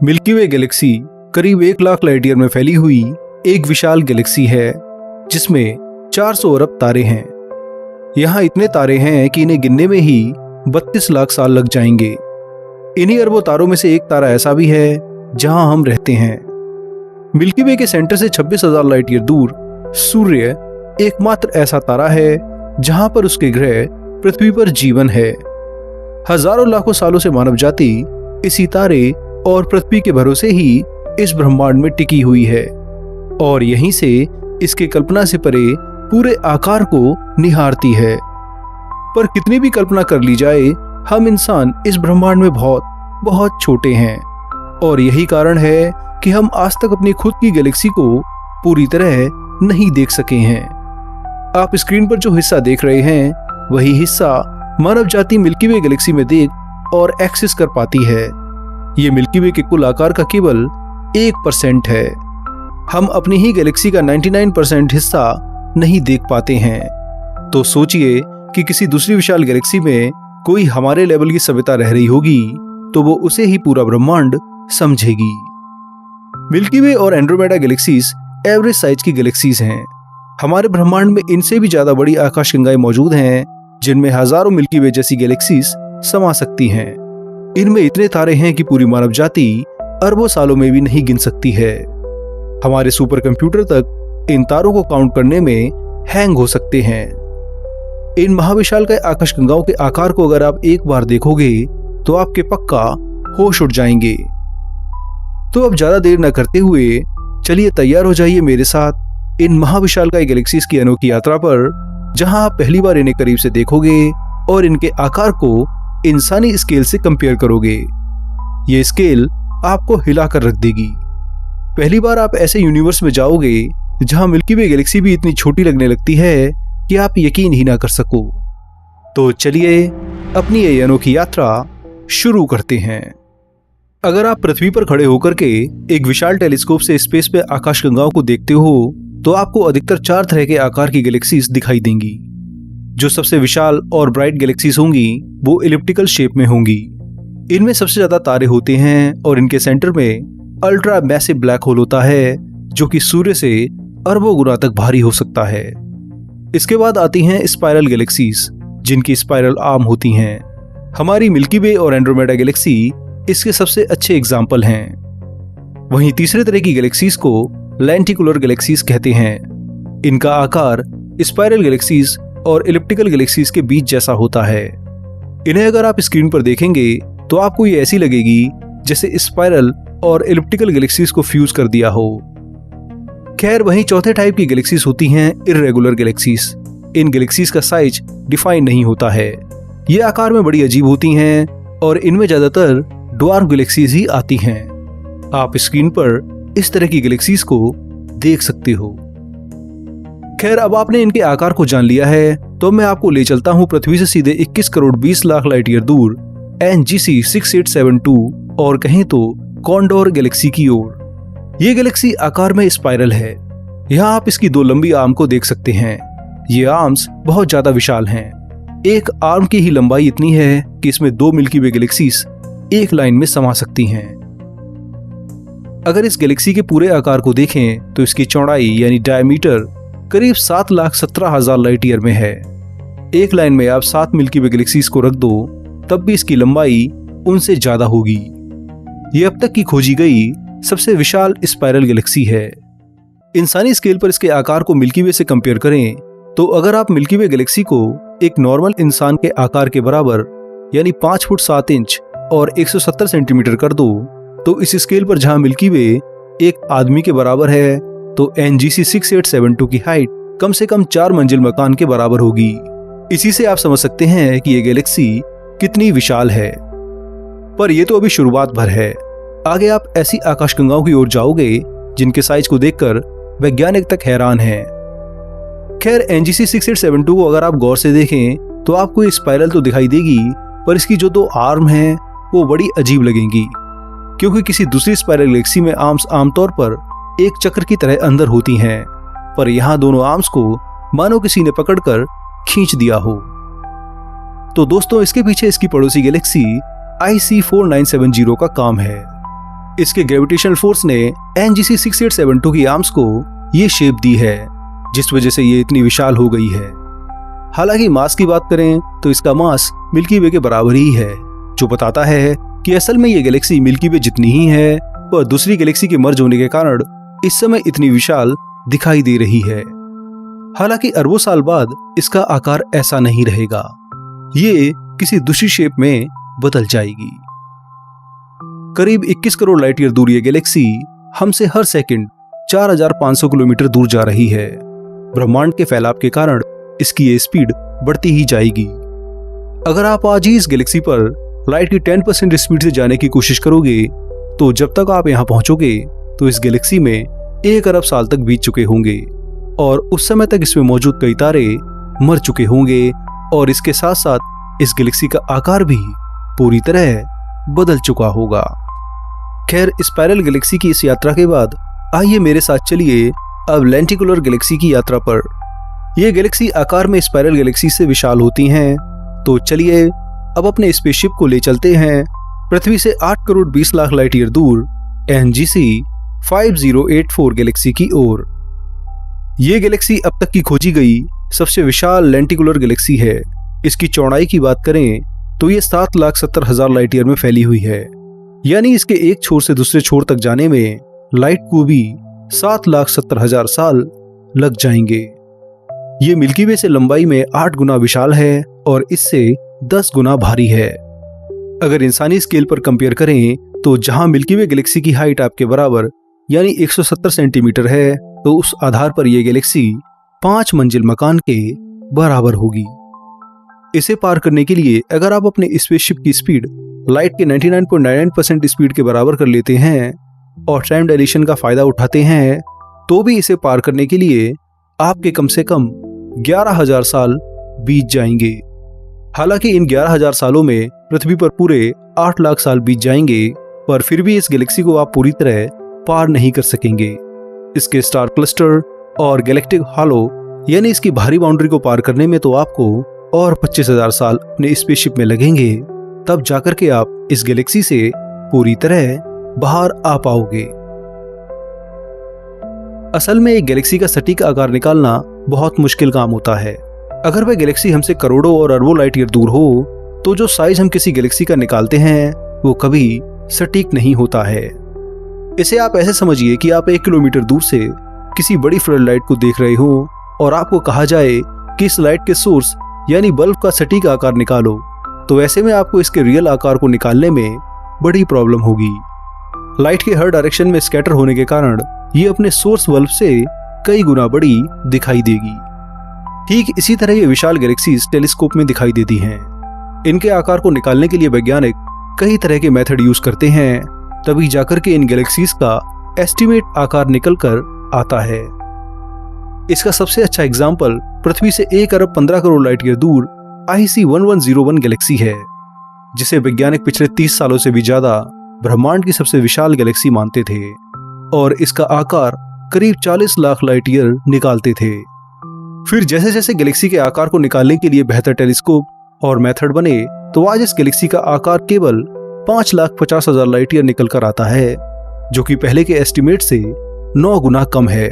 Milky वे Galaxy करीब 1 lakh light year में फैली हुई एक विशाल गैलेक्सी है जिसमें 400 अरब तारे हैं। यहाँ इतने तारे हैं कि इन्हें गिनने में ही 32 लाख साल लग जाएंगे। इन्हीं अरबों तारों में से एक तारा ऐसा भी है जहां हम रहते हैं। मिल्की वे के सेंटर से 26,000 लाइट ईयर दूर सूर्य एकमात्र ऐसा तारा है जहां पर उसके ग्रह पृथ्वी पर जीवन है। हजारों लाखों सालों से मानव जाति इसी तारे और पृथ्वी के भरोसे ही इस ब्रह्मांड में टिकी हुई है और यहीं से इसके कल्पना से परे पूरे आकार को निहारती है। पर कितनी भी कल्पना कर ली जाए, हम इंसान इस ब्रह्मांड में बहुत बहुत छोटे हैं और यही कारण है कि हम आज तक अपनी खुद की गैलेक्सी को पूरी तरह नहीं देख सके हैं। आप स्क्रीन पर जो हिस्सा देख रहे हैं वही हिस्सा मानव जाति मिल्की वे गैलेक्सी में देख और एक्सेस कर पाती है। ये मिल्की वे के कुल आकार का केवल 1% है। हम अपनी ही गैलेक्सी का 99% हिस्सा नहीं देख पाते हैं। तो सोचिए कि किसी दूसरी विशाल गैलेक्सी में कोई हमारे लेवल की सभ्यता रह रही होगी तो वो उसे ही पूरा ब्रह्मांड समझेगी। मिल्की वे और एंड्रोमेडा गैलेक्सीज एवरेज साइज की गैलेक्सीज हैं। हमारे ब्रह्मांड में इनसे भी ज्यादा बड़ी आकाशगंगाएं मौजूद हैं जिनमें हजारों मिल्की वे जैसी गैलेक्सीज समा सकती हैं। इनमें इतने तारे हैं कि पूरी मानव जाति अरबों सालों में भी नहीं गिन सकती है। हमारे सुपर कंप्यूटर तक इन तारों को काउंट करने में हैंग हो सकते हैं। इन महाविशाल के आकाशगंगाओं के आकार को अगर आप एक बार देखोगे तो आपके पक्का होश उड़ जाएंगे। तो अब ज्यादा देर न करते हुए चलिए तैयार हो जाइए मेरे साथ इन महाविशालकाय गैलेक्सीज की अनोखी यात्रा पर, जहां आप पहली बार इन्हें करीब से देखोगे और इनके आकार को इंसानी स्केल से कंपेयर करोगे। ये स्केल आपको हिलाकर रख देगी। पहली बार आप ऐसे यूनिवर्स में जाओगे जहां मिल्की वे गैलेक्सी भी इतनी छोटी लगने लगती है कि आप यकीन ही ना कर सको। तो चलिए अपनी ये अनोखी यात्रा शुरू करते हैं। अगर आप पृथ्वी पर खड़े होकर के एक विशाल टेलीस्कोप से स्पेस पे आकाशगंगाओं को देखते हो तो आपको अधिकतर 4 तरह के आकार की गैलेक्सीज दिखाई देंगी। जो सबसे विशाल और ब्राइट गैलेक्सीज होंगी वो इलिप्टिकल शेप में होंगी। इनमें सबसे ज्यादा तारे होते हैं और इनके सेंटर में अल्ट्रा मैसिव ब्लैक होल होता है जो कि सूर्य से अरबों गुना तक भारी हो सकता है। इसके बाद आती हैं स्पाइरल गैलेक्सीज जिनकी स्पाइरल आर्म होती हैं। हमारी मिल्की वे और एंड्रोमेडा गैलेक्सी इसके सबसे अच्छे एग्जाम्पल हैं। वहीं तीसरे तरह की गैलेक्सीज को लेंटिकुलर गैलेक्सीज कहते हैं। इनका आकार स्पाइरल गैलेक्सीज और इलिप्टिकल गैलेक्सीज के बीच जैसा होता है। इन्हें अगर आप स्क्रीन पर देखेंगे तो आपको ये ऐसी लगेगी जैसे स्पाइरल और इलिप्टिकल गैलेक्सीज को फ्यूज कर दिया हो। खैर, वहीं चौथे टाइप की गैलेक्सीज होती हैं इर्रेगुलर गैलेक्सीज। इन गैलेक्सीज का साइज डिफाइन नहीं होता है। ये आकार में बड़ी अजीब होती हैं और इनमें ज्यादातर ड्वार्फ गैलेक्सीज ही आती हैं। आप स्क्रीन पर इस तरह की गैलेक्सीज को देख सकते हो। खैर, अब आपने इनके आकार को जान लिया है तो मैं आपको ले चलता हूं पृथ्वी से सीधे 21 करोड़ 20 लाख लाइट ईयर दूर NGC 6872 और कहें तो कॉन्डोर गैलेक्सी की ओर। ये गैलेक्सी आकार में स्पाइरल है। यहाँ आप इसकी 2 लंबी आर्म को देख सकते हैं। ये आर्म्स बहुत ज्यादा विशाल हैं। एक आर्म की ही लंबाई इतनी है कि इसमें 2 मिल्की वे गैलेक्सीज एक लाइन में समा सकती हैं। अगर इस गैलेक्सी के पूरे आकार को देखें तो इसकी चौड़ाई यानी डायमीटर करीब 7,17,000 लाइट ईयर में है। एक लाइन में आप 7 मिल्की वे गैलेक्सीज को रख दो तब भी इसकी लंबाई उनसे ज्यादा होगी। ये अब तक की खोजी गई सबसे विशाल स्पाइरल गैलेक्सी है। इंसानी स्केल पर इसके आकार को मिल्की वे से कंपेयर करें तो अगर आप मिल्की वे गैलेक्सी को एक नॉर्मल इंसान के आकार के बराबर यानी 5 फुट 7 इंच और 170 सेंटीमीटर कर दो तो इस स्केल पर जहां मिल्की वे एक आदमी के बराबर है तो NGC 6872 की हाइट कम से कम 4 मंजिल मकान के बराबर होगी। इसी से आप समझ सकते हैं कि ये गैलेक्सी कितनी विशाल है। पर यह तो अभी शुरुआत भर है। आगे आप ऐसी आकाशगंगाओं की ओर जाओगे जिनके साइज को देखकर वैज्ञानिक तक हैरान हैं। खैर, NGC 6872 को अगर आप गौर से देखें तो आपको ये स्पाइरल तो दिखाई देगी पर इसकी जो 2 आर्म हैं वो बड़ी अजीब लगेंगी क्योंकि किसी दूसरी स्पाइरल गैलेक्सी में आर्म्स आमतौर पर एक चक्र की तरह अंदर होती हैं, पर यहाँ दोनों आर्म्स को मानो किसी ने पकड़कर खींच दिया हो। तो दोस्तों, इसके पीछे इसकी पड़ोसी गैलेक्सी IC 4970 का काम है। इसके ग्रेविटेशनल फोर्स ने NGC 6872 की आर्म्स को ये शेप दी है, जिस वजह से ये इतनी विशाल हो गई है। हालांकि मास की बात करें तो इसका मास मिल्की वे के बराबर ही है, जो बताता है कि असल में ये गैलेक्सी मिल्की वे जितनी ही है, पर दूसरी गैलेक्सी के मर्ज होने के कारण इस समय इतनी विशाल दिखाई दे रही है। हालांकि अरबों साल बाद इसका आकार ऐसा नहीं रहेगा, ये किसी दूसरी शेप में बदल जाएगी। करीब 21 करोड़ लाइट ईयर दूर ये गैलेक्सी हमसे हर सेकंड 4500 किलोमीटर दूर जा रही है। ब्रह्मांड के फैलाव के कारण इसकी ये स्पीड बढ़ती ही जाएगी। अगर आप आज ही इस गैलेक्सी पर लाइट की 10% स्पीड से जाने की कोशिश करोगे, तो जब तक आप यहाँ पहुंचोगे तो इस गैलेक्सी में 1 अरब साल तक बीत चुके होंगे और उस समय तक इसमें मौजूद कई तारे मर चुके होंगे और इसके साथ साथ इस गैलेक्सी का आकार भी पूरी तरह बदल चुका होगा। खैर, स्पाइरल गैलेक्सी की इस यात्रा के बाद आइए मेरे साथ चलिए अब लेंटिकुलर गैलेक्सी की यात्रा पर। यह गैलेक्सी आकार में स्पाइरल गैलेक्सी से विशाल होती हैं, तो चलिए अब अपने स्पेसशिप को ले चलते हैं पृथ्वी से 8 करोड़ 20 लाख लाइट ईयर दूर NGC 5084 गैलेक्सी की ओर। ये गैलेक्सी अब तक की खोजी गई सबसे विशाल लेंटिकुलर गैलेक्सी है। इसकी चौड़ाई की बात करें तो ये 7,70,000 लाइट ईयर में फैली हुई है, यानी इसके एक छोर से दूसरे छोर तक जाने में लाइट को भी 7,70,000 साल लग जाएंगे। ये मिल्की वे से लंबाई में 8 गुना विशाल है और इससे 10 गुना भारी है। अगर इंसानी स्केल पर कंपेयर करें तो जहां मिल्की वे गैलेक्सी की हाइट आपके बराबर यानी 170 सेंटीमीटर है, तो उस आधार पर यह गैलेक्सी 5 मंजिल मकान के बराबर होगी। इसे पार करने के लिए अगर आप अपने स्पेसशिप की स्पीड लाइट के 99.99% स्पीड के बराबर कर लेते हैं और टाइम डायलेशन का फायदा उठाते हैं, तो भी इसे पार करने के लिए आपके कम से कम 11,000 साल बीत जाएंगे। हालांकि इन 11,000 सालों में पृथ्वी पर पूरे 8 लाख साल बीत जाएंगे, पर फिर भी इस गैलेक्सी को आप पूरी तरह पार नहीं कर सकेंगे। इसके स्टार क्लस्टर और गैलेक्टिक हॉलो यानी इसकी भारी बाउंड्री को पार करने में तो आपको और 25,000 साल अपने स्पेसशिप में लगेंगे, तब जाकर के आप इस गैलेक्सी से पूरी तरह बाहर आ पाओगे। असल में एक गैलेक्सी का सटीक आकार निकालना बहुत मुश्किल काम होता है। अगर वह गैलेक्सी हमसे करोड़ों और अरबों लाइट ईयर दूर हो, तो जो साइज हम किसी गैलेक्सी का निकालते हैं वो कभी सटीक नहीं होता है। इसे आप ऐसे समझिए कि आप 1 किलोमीटर दूर से किसी बड़ी फ्लड लाइट को देख रहे हो और आपको कहा जाए कि इस लाइट के सोर्स यानी बल्ब का सटीक आकार निकालो, तो ऐसे में आपको इसके रियल आकार को निकालने में बड़ी प्रॉब्लम होगी। लाइट के हर डायरेक्शन में स्कैटर होने के कारण ये अपने सोर्स बल्ब से कई गुना बड़ी दिखाई देगी। ठीक इसी तरह ये विशाल गैलेक्सीज टेलीस्कोप में दिखाई देती हैं। इनके आकार को निकालने के लिए वैज्ञानिक कई तरह के मेथड यूज करते हैं, तभी जाकर के इन गैलेक्सीज का एस्टिमेट आकार निकल कर आता है। इसका सबसे अच्छा एग्जाम्पल पृथ्वी से 1 अरब 15 करोड़ लाइट ईयर दूर IC 1101 गैलेक्सी है, जिसे वैज्ञानिक पिछले 30 सालों से भी ज्यादा ब्रह्मांड की सबसे विशाल गैलेक्सी मानते थे और इसका आकार करीब 40 लाख लाइट ईयर निकालते थे। फिर जैसे जैसे गैलेक्सी के आकार को निकालने के लिए बेहतर टेलीस्कोप और मेथड बने, तो आज इस गैलेक्सी का आकार केवल 5,50,000 लाइट ईयर निकल कर आता है, जो कि पहले के एस्टिमेट से 9 गुना कम है।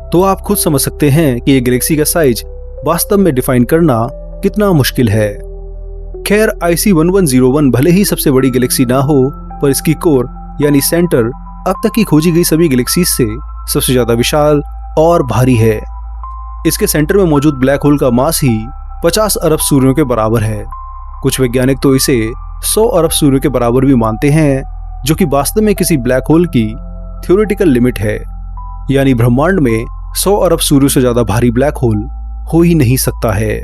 तो आप खुद समझ सकते हैं कि ये गैलेक्सी का साइज वास्तव में डिफाइन करना कितना मुश्किल है। खैर, IC 1101 भले ही सबसे बड़ी गैलेक्सी ना हो, पर इसकी कोर यानी सेंटर अब तक की खोजी गई सभी गैलेक्सीज से सबसे ज्यादा विशाल और भारी है। इसके सेंटर में मौजूद ब्लैक होल का मास ही 50 अरब सूर्यों के बराबर है। कुछ वैज्ञानिक तो इसे 100 अरब सूर्यों के बराबर भी मानते हैं, जो कि वास्तव में किसी ब्लैक होल की थ्योरेटिकल लिमिट है, यानी ब्रह्मांड में 100 अरब सूर्यों से ज्यादा भारी ब्लैक होल हो ही नहीं सकता है।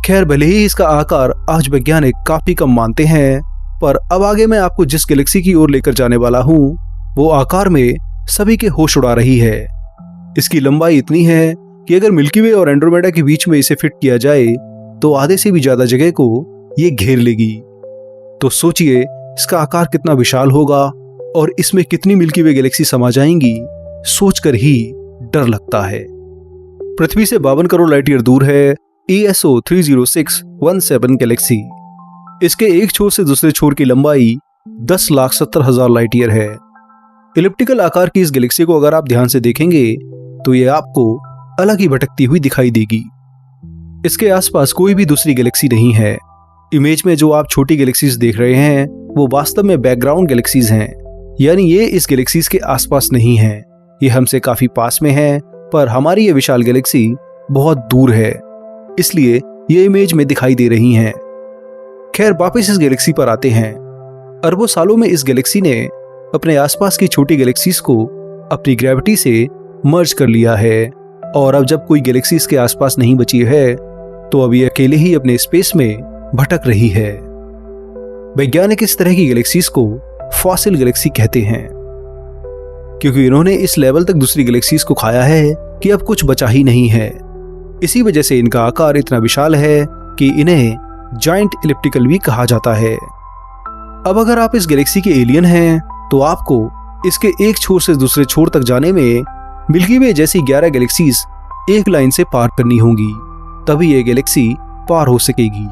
खैर, भले ही इसका आकार आज वैज्ञानिक काफी कम मानते हैं, पर अब आगे मैं आपको जिस गैलेक्सी की ओर लेकर जाने वाला हूँ वो आकार में सभी के होश उड़ा रही है। इसकी लंबाई इतनी है कि अगर मिल्की वे और एंड्रोमेडा के बीच में इसे फिट किया जाए तो आधे से भी ज्यादा जगह को ये घेर लेगी। तो सोचिए इसका आकार कितना विशाल होगा और इसमें कितनी मिल्की वे गैलेक्सी समा जाएंगी, सोचकर ही डर लगता है। पृथ्वी से 52 करोड़ लाइट ईयर दूर है ESO 30617 गैलेक्सी। इसके एक छोर से दूसरे छोर की लंबाई 10,70,000 लाइट ईयर है। इलिप्टिकल आकार की इस गैलेक्सी को अगर आप ध्यान से देखेंगे तो ये आपको अलग ही भटकती हुई दिखाई देगी। इसके आसपास कोई भी दूसरी गैलेक्सी नहीं है। इमेज में जो आप छोटी गैलेक्सीज देख रहे हैं वो वास्तव में बैकग्राउंड गैलेक्सीज हैं, यानी ये इस गैलेक्सीज के आसपास नहीं है। ये हमसे काफी पास में है, पर हमारी ये विशाल गैलेक्सी बहुत दूर है, इसलिए ये इमेज में दिखाई दे रही हैं। खैर, वापस इस गैलेक्सी पर आते हैं। अरबों सालों में इस गैलेक्सी ने अपने आसपास की छोटी गैलेक्सीज को अपनी ग्रेविटी से मर्ज कर लिया है, और अब जब कोई गैलेक्सी इसके आसपास नहीं बची है तो अब ये अकेले ही अपने स्पेस में भटक रही है। वैज्ञानिक इस तरह की गैलेक्सीज को फॉसिल गैलेक्सी कहते हैं, क्योंकि इन्होंने इस लेवल तक दूसरी गैलेक्सीज को खाया है कि अब कुछ बचा ही नहीं है। इसी वजह से इनका आकार इतना विशाल है कि इन्हें जायंट इलिप्टिकल भी कहा जाता है। अब अगर आप इस गैलेक्सी के एलियन हैं तो आपको इसके एक छोर से दूसरे छोर तक जाने में मिल्की वे जैसी 11 गैलेक्सीज एक लाइन से पार करनी होंगी, तभी ये गैलेक्सी पार हो सकेगी।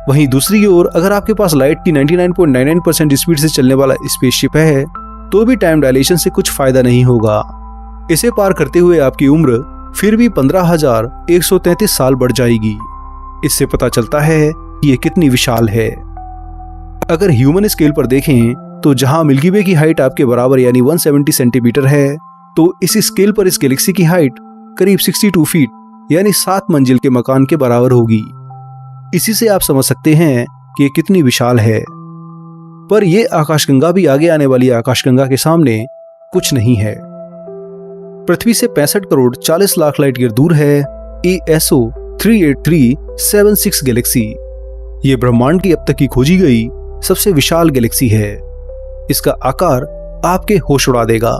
वहीं दूसरी ओर अगर आपके पास लाइट की 99.99% स्पीड से चलने वाला स्पेसशिप है तो भी टाइम डायलेशन से कुछ फायदा नहीं होगा। इसे पार करते हुए आपकी उम्र फिर भी 15,133 साल बढ़ जाएगी। इससे पता चलता है कि ये कितनी विशाल है। अगर ह्यूमन स्केल पर देखें तो जहां मिल्की वे की हाइट आपके बराबर यानी 170 सेंटीमीटर है, तो इस स्केल पर इस गैलेक्सी की हाइट करीब 62 फीट यानी 7 मंजिल के मकान के बराबर होगी। इसी से आप समझ सकते हैं कि ये कितनी विशाल है। पर यह आकाशगंगा भी आगे आने वाली आकाशगंगा के सामने कुछ नहीं है। पृथ्वी से 65 करोड़ 40 लाख लाइट ईयर दूर है ESO 38376 गैलेक्सी। ये ब्रह्मांड की अब तक की खोजी गई सबसे विशाल गैलेक्सी है। इसका आकार आपके होश उड़ा देगा।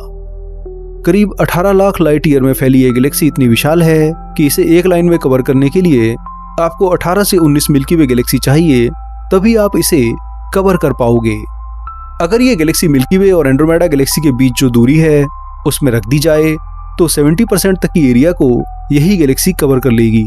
करीब 18 लाख लाइट ईयर में फैली ये गैलेक्सी इतनी विशाल है कि इसे एक लाइन में कवर करने के लिए आपको 18 से 19 मिल्की वे गैलेक्सी चाहिए, तभी आप इसे कवर कर पाओगे। अगर ये गैलेक्सी मिल्की वे और एंड्रोमेडा गैलेक्सी के बीच जो दूरी है उसमें रख दी जाए तो 70% तक की एरिया को यही गैलेक्सी कवर कर लेगी।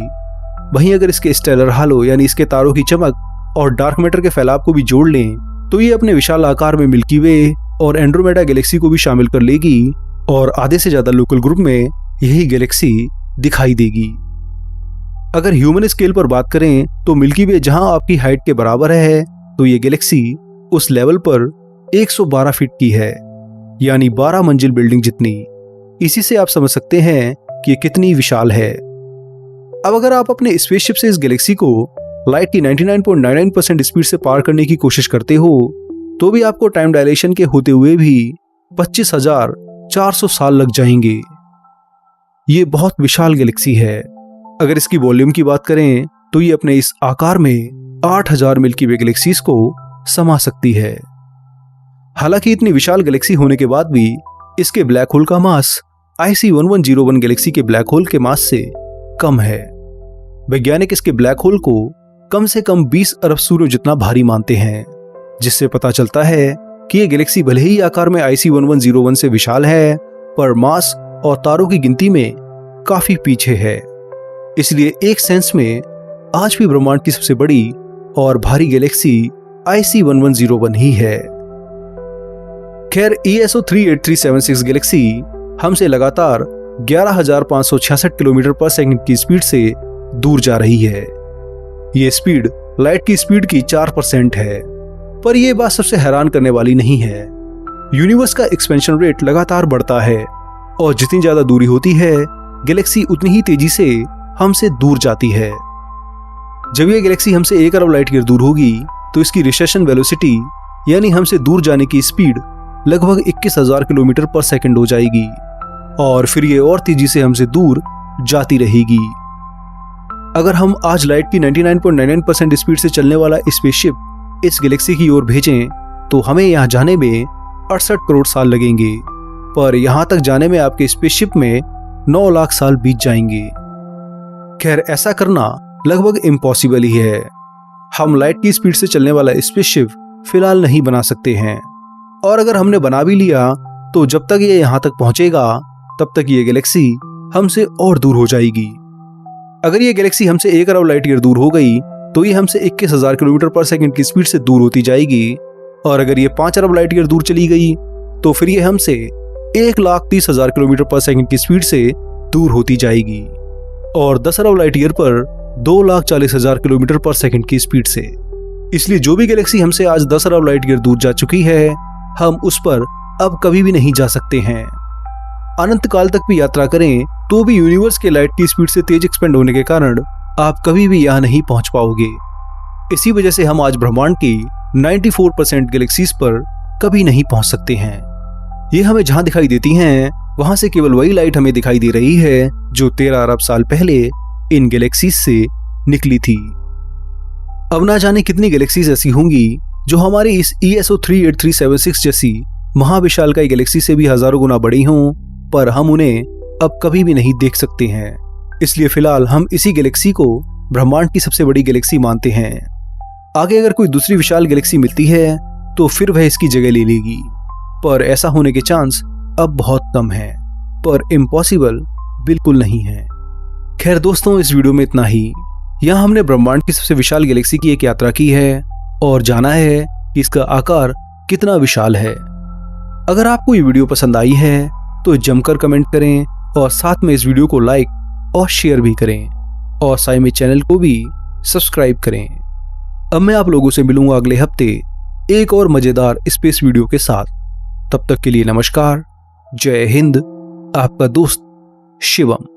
वहीं अगर इसके स्टेलर हालो यानी इसके तारों की चमक और डार्क मैटर के फैलाव को भी जोड़ लें तो ये अपने विशाल आकार में मिल्की वे और एंड्रोमेडा गैलेक्सी को भी शामिल कर लेगी और आधे से ज्यादा लोकल ग्रुप में यही गैलेक्सी दिखाई देगी। अगर ह्यूमन स्केल पर बात करें तो मिल्की वे जहां आपकी हाइट के बराबर है, तो ये गैलेक्सी उस लेवल पर 112 फीट की है, यानी 12 मंजिल बिल्डिंग जितनी। इसी से आप समझ सकते हैं कि ये कितनी विशाल है। अब अगर आप अपने स्पेसशिप से इस गैलेक्सी को लाइट की 99.99% स्पीड से पार करने की कोशिश करते हो तो भी आपको टाइम डायलेशन के होते हुए भी 25,400 साल लग जाएंगे। ये बहुत विशाल गैलेक्सी है। अगर इसकी वॉल्यूम की बात करें तो ये अपने इस आकार में 8,000 मिल्की वे गैलेक्सीज को समा सकती है। हालांकि इतनी विशाल गैलेक्सी होने के बाद भी इसके ब्लैक होल का मास IC 1101 गैलेक्सी के ब्लैक होल के मास से कम है। वैज्ञानिक इसके ब्लैक होल को कम से कम 20 अरब सूर्यों जितना भारी मानते हैं, जिससे पता चलता है कि यह गैलेक्सी भले ही आकार में IC 1101 से विशाल है, पर मास और तारों की गिनती में काफी पीछे है। इसलिए एक सेंस में आज भी ब्रह्मांड की सबसे बड़ी और भारी गैलेक्सी IC 1101 ही है। खैर, ESO 38376 गैलेक्सी हमसे लगातार 11,566 किलोमीटर पर सेकंड की स्पीड से दूर जा रही है। यह स्पीड लाइट की स्पीड की 4% है। पर यह बात सबसे हैरान करने वाली नहीं है। यूनिवर्स का एक्सपेंशन रेट लगातार बढ़ता है और जितनी ज्यादा दूरी होती है गैलेक्सी उतनी ही तेजी से हमसे दूर जाती है। जब यह गैलेक्सी हमसे 1 अरब लाइट ईयर दूर होगी तो इसकी रिसेशन वेलोसिटी यानी हमसे दूर जाने की स्पीड लगभग 21,000 किलोमीटर पर सेकंड हो जाएगी और फिर ये और तेजी से हमसे दूर जाती रहेगी। अगर हम आज लाइट की 99.99% स्पीड से चलने वाला स्पेसशिप इस गैलेक्सी की ओर भेजें तो हमें यहाँ जाने में 68 करोड़ साल लगेंगे, पर यहाँ तक जाने में आपके स्पेसशिप में 9 लाख साल बीत जाएंगे। खैर, ऐसा करना लगभग इम्पॉसिबल ही है। हम लाइट की स्पीड से चलने वाला स्पेसशिप फिलहाल नहीं बना सकते हैं, और अगर हमने बना भी लिया तो जब तक ये यहाँ तक पहुंचेगा तब तक ये गैलेक्सी हमसे और दूर हो जाएगी। अगर ये गैलेक्सी हमसे 1 अरब लाइट ईयर दूर हो गई तो ये हमसे 21,000 किलोमीटर पर सेकंड की स्पीड से दूर होती जाएगी और अगर ये 5 अरब लाइट ईयर दूर चली गई तो फिर ये हमसे 1,30,000 किलोमीटर पर सेकंड की स्पीड से दूर होती जाएगी और 10 अरब लाइट ईयर पर 2,40,000 किलोमीटर पर सेकंड की स्पीड से। इसलिए जो भी गैलेक्सी हमसे आज 10 अरब लाइट ईयर दूर जा चुकी है, हम उस पर अब कभी भी नहीं जा सकते हैं। अनंत काल तक भी यात्रा करें तो भी यूनिवर्स के लाइट की स्पीड से तेज एक्सपेंड होने के कारण आप कभी भी यहाँ नहीं पहुंच पाओगे। इसी वजह से हम आज ब्रह्मांड की 94% गैलेक्सीज पर कभी नहीं पहुंच सकते हैं। ये हमें जहां दिखाई देती हैं वहां से केवल वही लाइट हमें दिखाई दे रही है जो 13 अरब साल पहले इन गैलेक्सीज से निकली थी। अब ना जाने कितनी गैलेक्सीज ऐसी होंगी जो हमारी इस ESO 38376 जैसी महाविशालकाय गैलेक्सी से भी हजारों गुना बड़ी हों, पर हम उन्हें अब कभी भी नहीं देख सकते हैं। इसलिए फिलहाल हम इसी गैलेक्सी को ब्रह्मांड की सबसे बड़ी गैलेक्सी मानते हैं। आगे अगर कोई दूसरी विशाल गैलेक्सी मिलती है तो फिर वह इसकी जगह ले लेगी, पर ऐसा होने के चांस अब बहुत कम है, पर इम्पॉसिबल बिल्कुल नहीं है। खैर दोस्तों, इस वीडियो में इतना ही। यहाँ हमने ब्रह्मांड की सबसे विशाल गैलेक्सी की एक यात्रा की है और जाना है कि इसका आकार कितना विशाल है। अगर आपको ये वीडियो पसंद आई है तो जमकर कमेंट करें और साथ में इस वीडियो को लाइक और शेयर भी करें और साथ में चैनल को भी सब्सक्राइब करें। अब मैं आप लोगों से मिलूंगा अगले हफ्ते एक और मजेदार स्पेस वीडियो के साथ। तब तक के लिए नमस्कार, जय हिंद, आपका दोस्त शिवम।